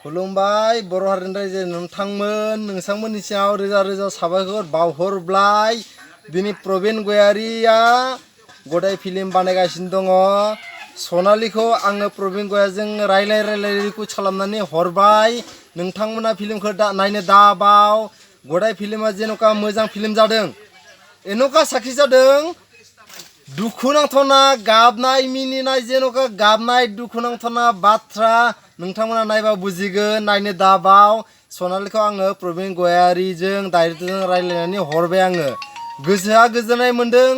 खुलुमबाय बर' हारिनि रायजो नोंथांमोननि सिगाङाव रोजा रोजा साबायखर बावहरबाय। दिनै प्रबिन गयारिया गदाय फिल्म बानायगासिनो दङ। सनालिखौ आङो प्रबिन गयारिजों रायलाय रिकुवेस्ट खालामनानै हरबाय। नोंथांमोना फिल्मखौ नायनो दाबाव। गदाय फिल्मा जेन'का मोजां फिल्म जादों, एन'का साक्सेस जादों। दुखुनांथावना गाबनाय मिनिनाय जेन'का गाबनाय दुखुनांथावना बाथ्रा नोंथांमोना नायबा बुजिगोन। नायनो दाबाव। सनालिखौ आङो प्रबिन गयारिजों डाइरेक्टरजों रायलायनानै हरबाय आङो। गोसोआ गोजोननाय मोन्दों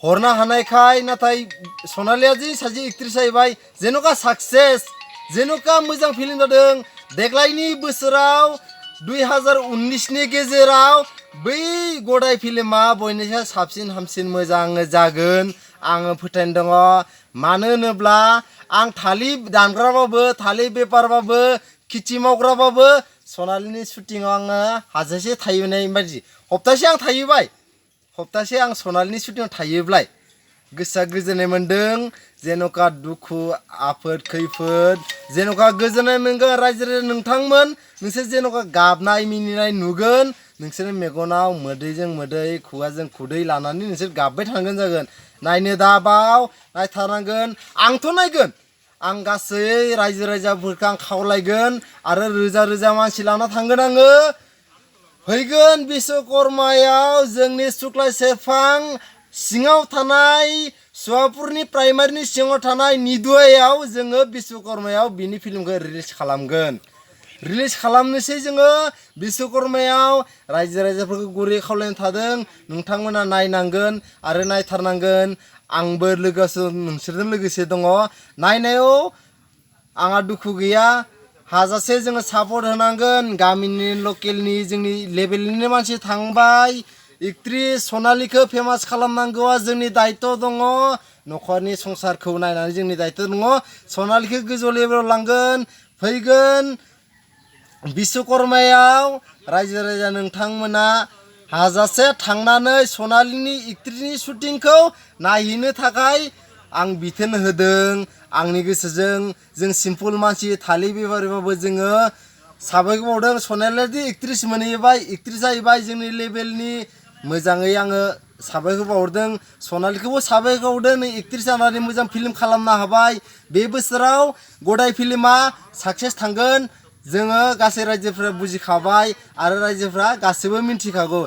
हरनो हानायखाय। नाथाय सनालिया जे सासे एक्ट्रेस जाहैबाय, जेन'का साक्सेस, जेन'का मोजां फिल्म जादों। देग्लायनि बोसोराव 2019नि गेजेराव बै गदाय फिल्मा बयनिसाय साबसिन हामसिन मोजां जागोन आङो फोथायनाय दङ। मानो होनोब्ला आं थालिर दानग्राबाबो, थालिर बेफारबाबो, खेथि मावग्राबाबो सनालिनि शुटिंआव आङो हाजासे थाहैनाय बायदि। सप्तासे आं थाहैबाय, सप्तासे आं सनालिनि शुटिंआव थायोब्ला गोसोआ गोजोननाय मोन्दों। जेन'का दुखु आफोद खैफोद जेन'का गोजोननाय मोनगोन। रायजो राजा नोंथांमोन नोंसोर जेन'का गाबनाय मिनिनाय नुगोन। नोंसोर मेगनाव मोदैजों मोदै खुगाजों खुदै लानानै नोंसोर गाबबाय थानांगोन जागोन। नायनो दाबाव, नायथारनांगोन। आंथ' नायगोन। आं गासै रायजो राजाफोरखौ आं खावलायगोन आरो रोजा रोजा मानसि लाना थांगोन आङो। फैगोन बिश्वकर्मायाव जोंनि सुक्लाय सेरफां सिङाव थानाय सुवापुरनि प्राइमारिनि सिङाव थानाय निदुयायाव जोङो बिश्वकर्मायाव बिनि फिल्मखौ रिलिज खालामगोन। रिलिज खालामनोसै जोङो बिश्वकर्मायाव। रायजो राजाफोरखौ गुरै खावलायना थादों, नोंथांमोना नायनांगोन आरो नायथारनांगोन। आंबो नोंसोरजों लोगोसे दङ। नायनायाव आंहा दुखु गैया। हाजासे जोङो सापर्ट होनांगोन। गामिनि लकेलनि जोंनि लेभेलनिनो मानसि थांबाय। एक्ट्रेस सनालिखौ फेमास खालामनांगौआ जोंनि दायित्व दङ। न'खरनि संसारखौ नायनानै जोंनि दायित्व दङ। सनालिखौ गोजौ लेभेलाव लांगोन। फैगोन बिश्वकर्मायाव रायजो राजा नोंथांमोना हाजासे थांनानै सनालिनि एक्ट्रेसनि शुटिंखौ नायहैनो थाखाय आं बिथोन होदों आंनि गोसोजों। जों सिम्पोल मानसि थालिर बेफारिबाबो जोङो साबायखर बावदों। सनालियादि एक्ट्रेस मोनहैबाय, एक्ट्रेस जाहैबाय जोंनि लेभेलनि, मोजाङै आङो साबायखर बावहरदों। सनालिखौबो साबायखर बावदों, नों एक्ट्रेस जानानै मोजां फिल्म खालामनो हाबाय। बे बोसोराव गदाय फिल्मा साक्सेस थांगोन जोङो गासै रायजोफ्रा बुजिखाबाय आरो रायजोफ्रा गासैबो मिन्थिखागौ।